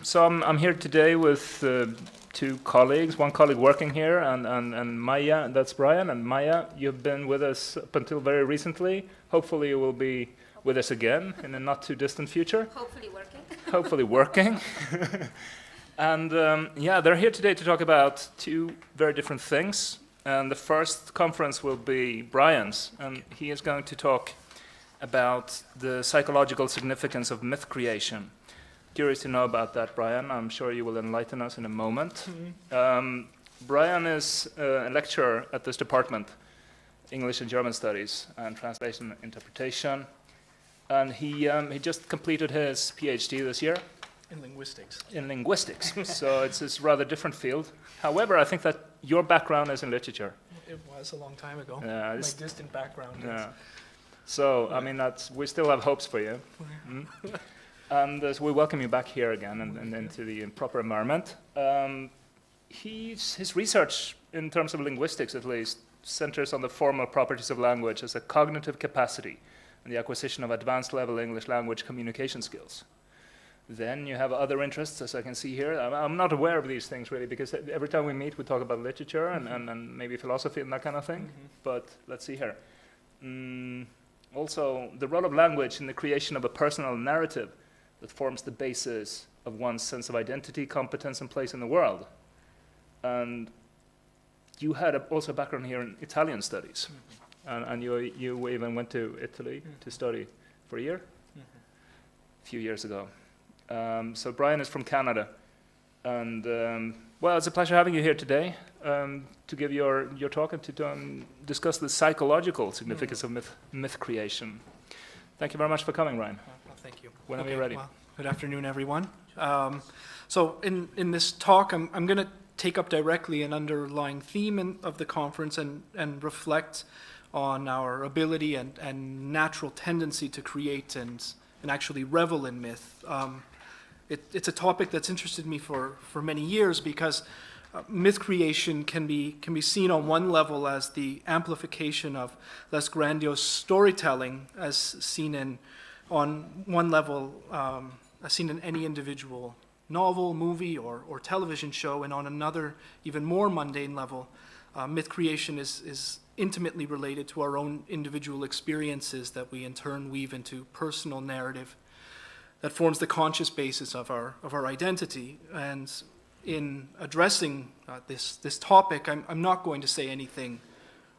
So I'm here today with two colleagues, one colleague working here, and Maya, that's Brian. And Maya, you've been with us up until very recently. Hopefully you will be with us again in a not too distant future. Hopefully working. Hopefully working. And they're here today to talk about two very different things. And the first conference will be Brian's, and he is going to talk about the psychological significance of myth creation. Curious to know about that, Brian. I'm sure you will enlighten us in a moment. Mm-hmm. Brian is a lecturer at this department, English and German Studies and Translation and Interpretation. And he just completed his PhD this year. In linguistics. In linguistics. So it's a rather different field. However, I think that your background is in literature. It was a long time ago. Yeah, my distant background. Yeah. So, I mean, we still have hopes for you. Mm. And so we welcome you back here again and into the proper environment. His research, in terms of linguistics at least, centers on the formal properties of language as a cognitive capacity and the acquisition of advanced level English language communication skills. Then you have other interests, as I can see here. I'm not aware of these things really, because every time we meet we talk about literature and maybe philosophy and that kind of thing. Mm-hmm. But let's see here. Also, the role of language in the creation of a personal narrative that forms the basis of one's sense of identity, competence, and place in the world. And you had also a background here in Italian studies, and you even went to Italy to study for a year, a few years ago. So Brian is from Canada, and it's a pleasure having you here today to give your talk and to discuss the psychological significance of myth creation. Thank you very much for coming, Ryan. Thank you. Whenever you're ready. Well, good afternoon, everyone. So in this talk, I'm going to take up directly an underlying theme of the conference and reflect on our ability and natural tendency to create and actually revel in myth. It's a topic that's interested me for many years because myth creation can be seen on one level as the amplification of less grandiose storytelling, as seen on one level, as seen in any individual novel, movie, or television show, and on another, even more mundane level, myth creation is intimately related to our own individual experiences that we in turn weave into personal narrative that forms the conscious basis of our identity. And in addressing this topic, I'm not going to say anything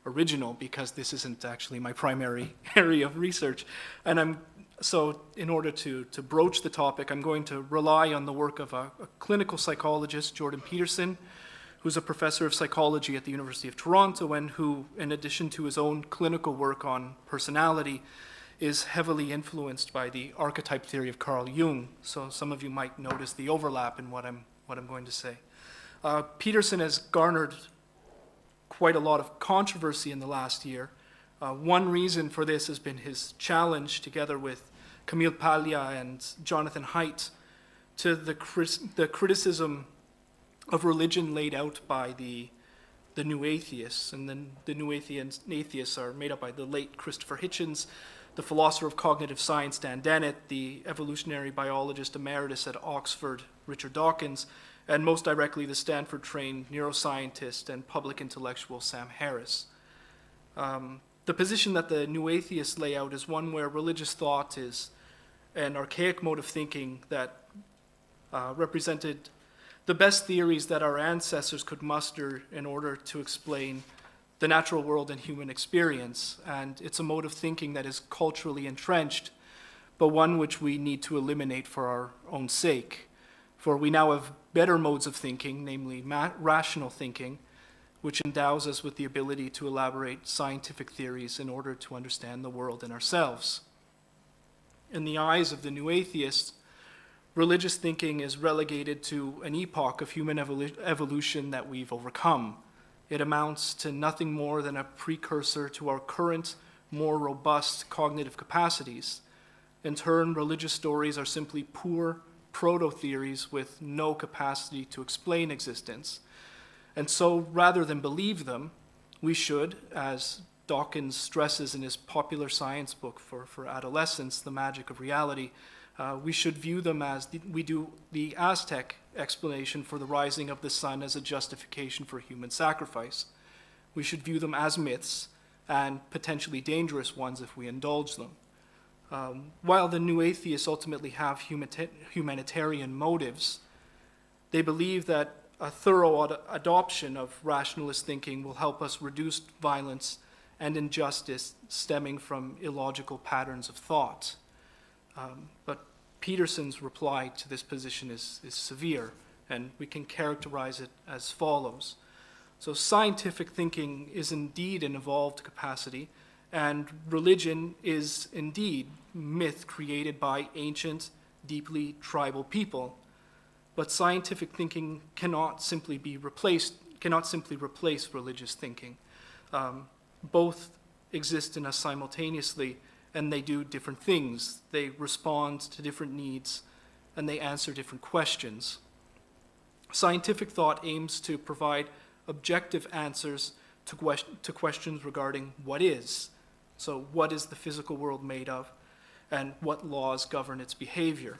original because this isn't actually my primary area of research. And so in order to broach the topic, I'm going to rely on the work of a clinical psychologist, Jordan Peterson, who's a professor of psychology at the University of Toronto and who, in addition to his own clinical work on personality, is heavily influenced by the archetype theory of Carl Jung. So some of you might notice the overlap in what I'm going to say. Peterson has garnered quite a lot of controversy in the last year. One reason for this has been his challenge, together with Camille Paglia and Jonathan Haidt, to the criticism of religion laid out by the New Atheists. And then the New Atheists are made up by the late Christopher Hitchens, the philosopher of cognitive science, Dan Dennett, the evolutionary biologist emeritus at Oxford, Richard Dawkins, and most directly the Stanford-trained neuroscientist and public intellectual Sam Harris. The position that the New Atheists lay out is one where religious thought is an archaic mode of thinking that represented the best theories that our ancestors could muster in order to explain the natural world and human experience. And it's a mode of thinking that is culturally entrenched, but one which we need to eliminate for our own sake. For we now have better modes of thinking, namely rational thinking, which endows us with the ability to elaborate scientific theories in order to understand the world and ourselves. In the eyes of the New Atheists, religious thinking is relegated to an epoch of human evolution that we've overcome. It amounts to nothing more than a precursor to our current, more robust cognitive capacities. In turn, religious stories are simply poor proto-theories with no capacity to explain existence. And so, rather than believe them, we should, as Dawkins stresses in his popular science book for adolescents, The Magic of Reality, We should view them as we do the Aztec explanation for the rising of the sun as a justification for human sacrifice. We should view them as myths, and potentially dangerous ones if we indulge them. While the new atheists ultimately have humanitarian motives, they believe that a thorough adoption of rationalist thinking will help us reduce violence and injustice stemming from illogical patterns of thought. But Peterson's reply to this position is severe, and we can characterize it as follows. So scientific thinking is indeed an evolved capacity, and religion is indeed myth created by ancient, deeply tribal people. But scientific thinking cannot simply replace religious thinking. Both exist in us simultaneously, and they do different things. They respond to different needs, and they answer different questions. Scientific thought aims to provide objective answers to questions regarding what is. So what is the physical world made of, and what laws govern its behavior?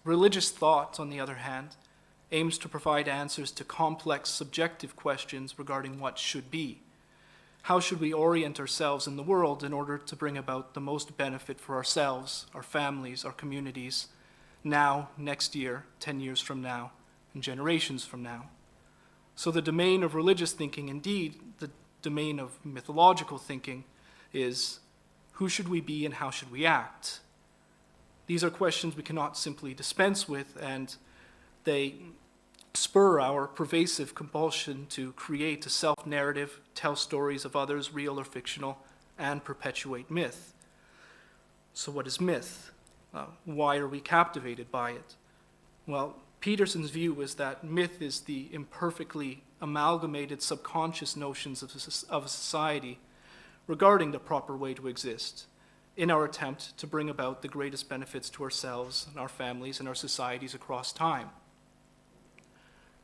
Religious thought, on the other hand, aims to provide answers to complex subjective questions regarding what should be. How should we orient ourselves in the world in order to bring about the most benefit for ourselves, our families, our communities, now, next year, 10 years from now, and generations from now? So the domain of religious thinking, indeed, the domain of mythological thinking, is who should we be and how should we act? These are questions we cannot simply dispense with, and they spur our pervasive compulsion to create a self-narrative, tell stories of others, real or fictional, and perpetuate myth. So what is myth? Why are we captivated by it? Well, Peterson's view is that myth is the imperfectly amalgamated subconscious notions of a society regarding the proper way to exist in our attempt to bring about the greatest benefits to ourselves and our families and our societies across time.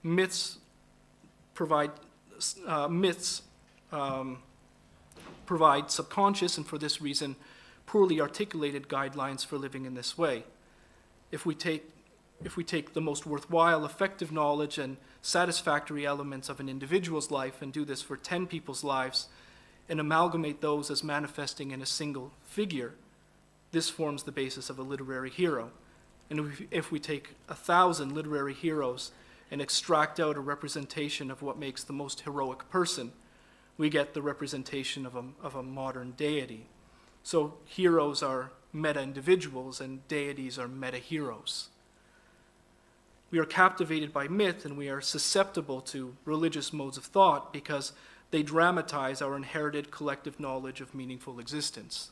Myths provide subconscious, and for this reason, poorly articulated guidelines for living in this way. If we take the most worthwhile, effective knowledge and satisfactory elements of an individual's life and do this for 10 people's lives and amalgamate those as manifesting in a single figure, this forms the basis of a literary hero. And if we take 1,000 literary heroes and extract out a representation of what makes the most heroic person, we get the representation of a modern deity. So heroes are meta-individuals and deities are meta-heroes. We are captivated by myth, and we are susceptible to religious modes of thought because they dramatize our inherited collective knowledge of meaningful existence.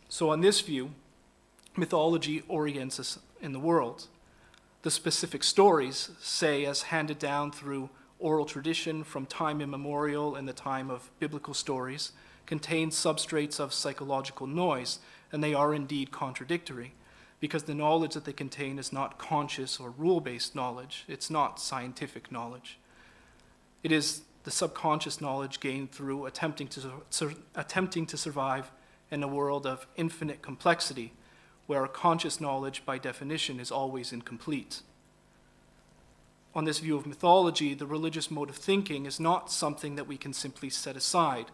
So on this view, mythology orients us in the world. The specific stories, say as handed down through oral tradition from time immemorial in the time of biblical stories, contain substrates of psychological noise, and they are indeed contradictory, because the knowledge that they contain is not conscious or rule-based knowledge. It's not scientific knowledge. It is the subconscious knowledge gained through attempting to survive in a world of infinite complexity, where conscious knowledge, by definition, is always incomplete. On this view of mythology, the religious mode of thinking is not something that we can simply set aside.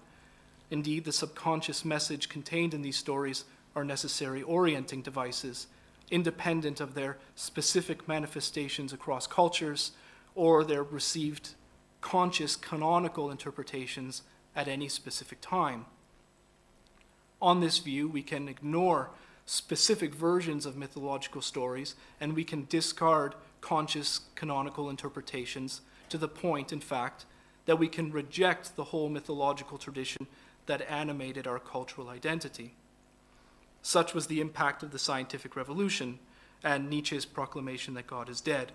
Indeed, the subconscious message contained in these stories are necessary orienting devices, independent of their specific manifestations across cultures or their received conscious canonical interpretations at any specific time. On this view, we can ignore specific versions of mythological stories, and we can discard conscious canonical interpretations to the point, in fact, that we can reject the whole mythological tradition that animated our cultural identity. Such was the impact of the scientific revolution and Nietzsche's proclamation that God is dead,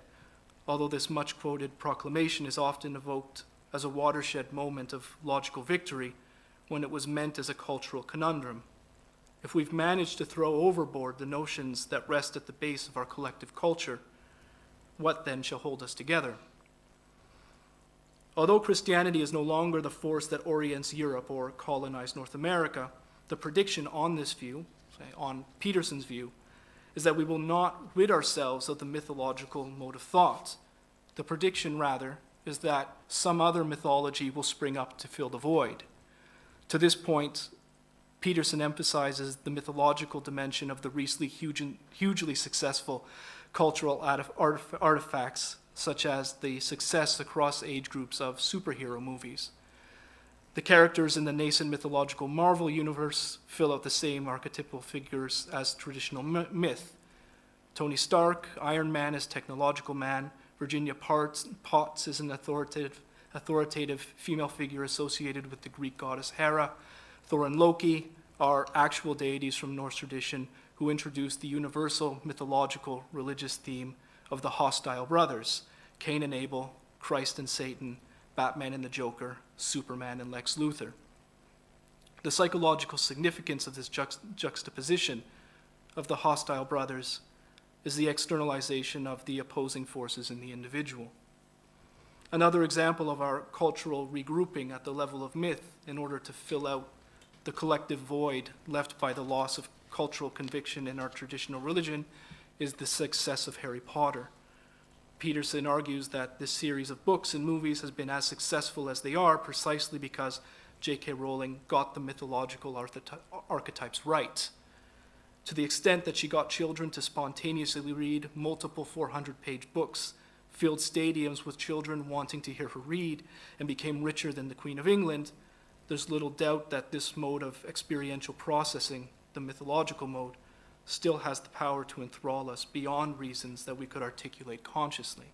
although this much-quoted proclamation is often evoked as a watershed moment of logical victory when it was meant as a cultural conundrum. If we've managed to throw overboard the notions that rest at the base of our collective culture, what then shall hold us together? Although Christianity is no longer the force that orients Europe or colonized North America, the prediction on this view, say, on Peterson's view, is that we will not rid ourselves of the mythological mode of thought. The prediction, rather, is that some other mythology will spring up to fill the void. To this point, Peterson emphasizes the mythological dimension of the recently hugely successful cultural artifacts, such as the success across age groups of superhero movies. The characters in the nascent mythological Marvel universe fill out the same archetypal figures as traditional myth. Tony Stark, Iron Man is technological man, Virginia Potts is an authoritative female figure associated with the Greek goddess Hera. Thor and Loki are actual deities from Norse tradition who introduced the universal mythological religious theme of the hostile brothers, Cain and Abel, Christ and Satan, Batman and the Joker, Superman and Lex Luthor. The psychological significance of this juxtaposition of the hostile brothers is the externalization of the opposing forces in the individual. Another example of our cultural regrouping at the level of myth in order to fill out the collective void left by the loss of cultural conviction in our traditional religion is the success of Harry Potter. Peterson argues that this series of books and movies has been as successful as they are precisely because J.K. Rowling got the mythological archetypes right. To the extent that she got children to spontaneously read multiple 400-page books, filled stadiums with children wanting to hear her read, and became richer than the Queen of England, there's little doubt that this mode of experiential processing, the mythological mode, still has the power to enthrall us beyond reasons that we could articulate consciously.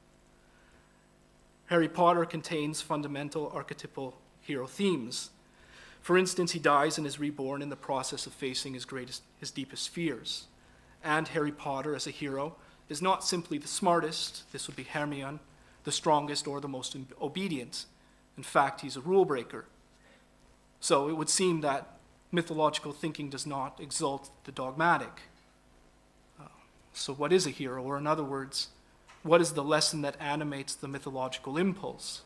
Harry Potter contains fundamental archetypal hero themes. For instance, he dies and is reborn in the process of facing his deepest fears. And Harry Potter, as a hero, is not simply the smartest, this would be Hermione, the strongest or the most obedient. In fact, he's a rule breaker. So it would seem that mythological thinking does not exalt the dogmatic. So what is a hero? Or in other words, what is the lesson that animates the mythological impulse?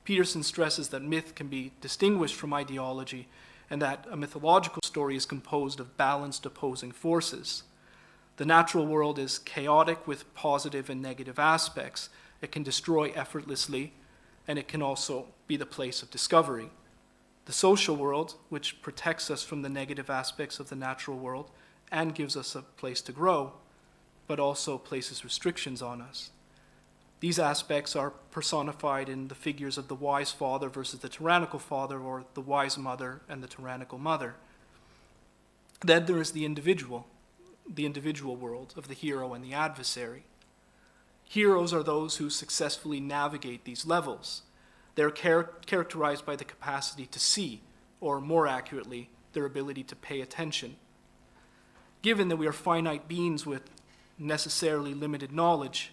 Peterson stresses that myth can be distinguished from ideology and that a mythological story is composed of balanced opposing forces. The natural world is chaotic with positive and negative aspects. It can destroy effortlessly, and it can also be the place of discovery. The social world, which protects us from the negative aspects of the natural world and gives us a place to grow, but also places restrictions on us. These aspects are personified in the figures of the wise father versus the tyrannical father, or the wise mother and the tyrannical mother. Then there is the individual world of the hero and the adversary. Heroes are those who successfully navigate these levels. They're characterized by the capacity to see, or more accurately, their ability to pay attention. Given that we are finite beings with necessarily limited knowledge,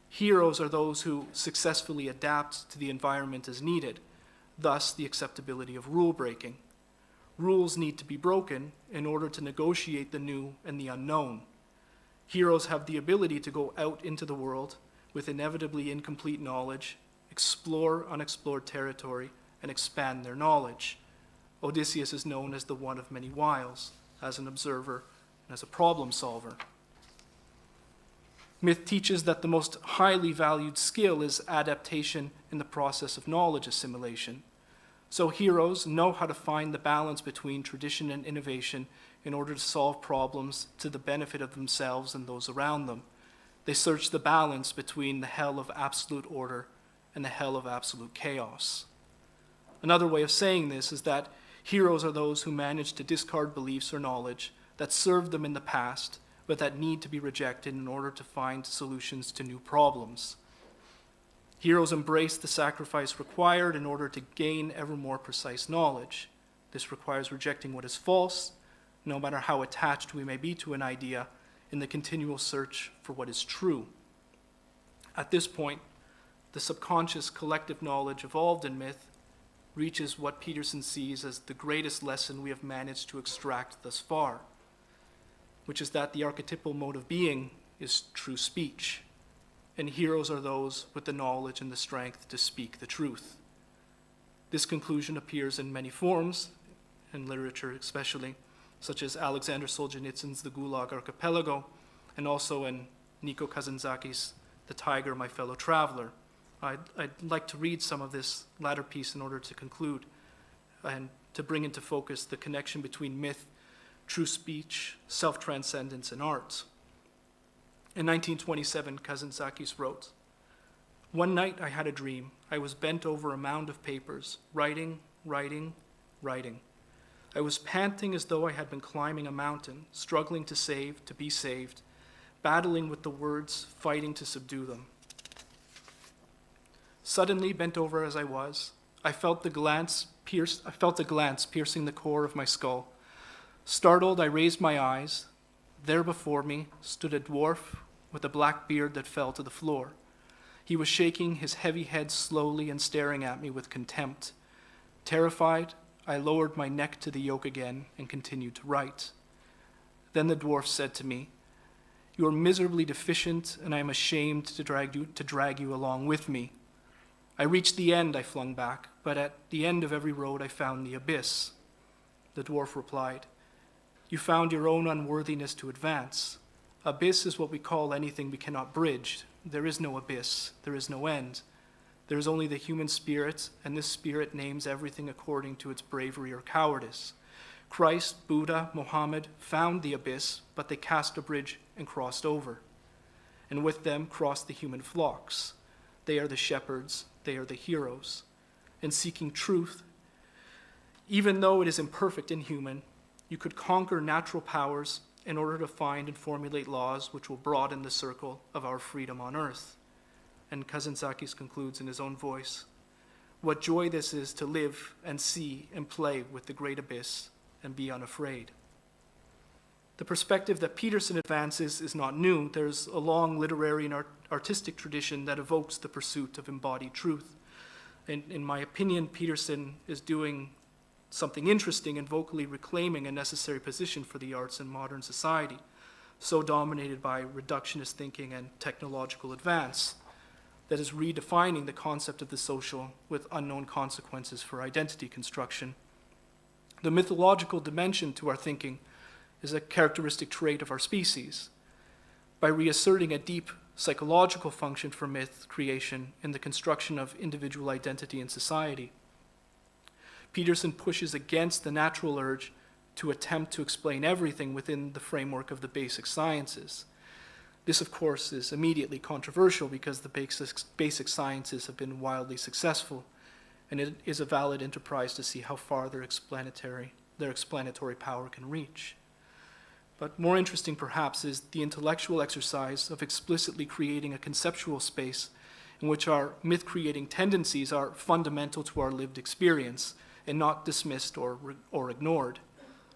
heroes are those who successfully adapt to the environment as needed, thus the acceptability of rule breaking. Rules need to be broken in order to negotiate the new and the unknown. Heroes have the ability to go out into the world with inevitably incomplete knowledge, explore unexplored territory, and expand their knowledge. Odysseus is known as the one of many wiles, as an observer and as a problem solver. Myth teaches that the most highly valued skill is adaptation in the process of knowledge assimilation. So heroes know how to find the balance between tradition and innovation in order to solve problems to the benefit of themselves and those around them. They search the balance between the hell of absolute order and the hell of absolute chaos. Another way of saying this is that heroes are those who manage to discard beliefs or knowledge that served them in the past, but that need to be rejected in order to find solutions to new problems. Heroes embrace the sacrifice required in order to gain ever more precise knowledge. This requires rejecting what is false, no matter how attached we may be to an idea, in the continual search for what is true. At this point, the subconscious collective knowledge evolved in myth reaches what Peterson sees as the greatest lesson we have managed to extract thus far, which is that the archetypal mode of being is true speech, and heroes are those with the knowledge and the strength to speak the truth. This conclusion appears in many forms, in literature especially, such as Alexander Solzhenitsyn's The Gulag Archipelago, and also in Nico Kazantzaki's The Tiger, My Fellow Traveler. I'd like to read some of this latter piece in order to conclude and to bring into focus the connection between myth, true speech, self-transcendence, and art. In 1927, Kazantzakis wrote, "One night I had a dream. I was bent over a mound of papers, writing, writing, writing. I was panting as though I had been climbing a mountain, struggling to save, to be saved, battling with the words, fighting to subdue them. Suddenly, bent over as I was, I felt a glance piercing the core of my skull. Startled, I raised my eyes. There before me stood a dwarf with a black beard that fell to the floor. He was shaking his heavy head slowly and staring at me with contempt. Terrified, I lowered my neck to the yoke again and continued to write. Then the dwarf said to me, 'You are miserably deficient, and I am ashamed to drag you along with me.' I reached the end, I flung back, but at the end of every road I found the abyss." The dwarf replied, "You found your own unworthiness to advance. Abyss is what we call anything we cannot bridge. There is no abyss, there is no end. There is only the human spirit, and this spirit names everything according to its bravery or cowardice. Christ, Buddha, Mohammed found the abyss, but they cast a bridge and crossed over. And with them crossed the human flocks. They are the shepherds, they are the heroes. In seeking truth, even though it is imperfect and human, you could conquer natural powers in order to find and formulate laws which will broaden the circle of our freedom on earth." And Kazantzakis concludes in his own voice, "What joy this is to live and see and play with the great abyss and be unafraid." The perspective that Peterson advances is not new. There's a long literary and artistic tradition that evokes the pursuit of embodied truth. And in my opinion, Peterson is doing something interesting and vocally reclaiming a necessary position for the arts in modern society, so dominated by reductionist thinking and technological advance, that is redefining the concept of the social with unknown consequences for identity construction. The mythological dimension to our thinking is a characteristic trait of our species. By reasserting a deep psychological function for myth creation in the construction of individual identity in society, Peterson pushes against the natural urge to attempt to explain everything within the framework of the basic sciences. This, of course, is immediately controversial because the basic sciences have been wildly successful, and it is a valid enterprise to see how far their explanatory power can reach. But more interesting, perhaps, is the intellectual exercise of explicitly creating a conceptual space in which our myth-creating tendencies are fundamental to our lived experience and not dismissed or ignored.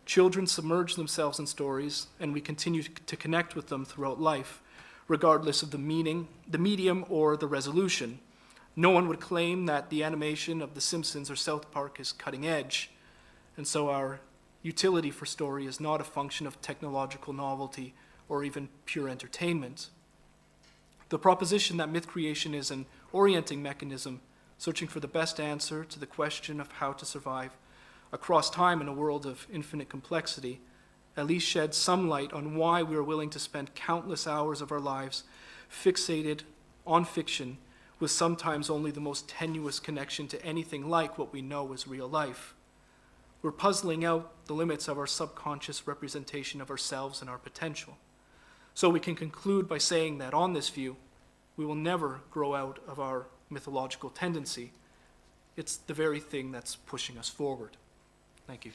Children submerge themselves in stories, and we continue to connect with them throughout life, regardless of the meaning, the medium, or the resolution. No one would claim that the animation of The Simpsons or South Park is cutting edge, and so our utility for story is not a function of technological novelty or even pure entertainment. The proposition that myth creation is an orienting mechanism, searching for the best answer to the question of how to survive across time in a world of infinite complexity, at least sheds some light on why we are willing to spend countless hours of our lives fixated on fiction with sometimes only the most tenuous connection to anything like what we know as real life. We're puzzling out the limits of our subconscious representation of ourselves and our potential. So we can conclude by saying that on this view, we will never grow out of our mythological tendency. It's the very thing that's pushing us forward. Thank you.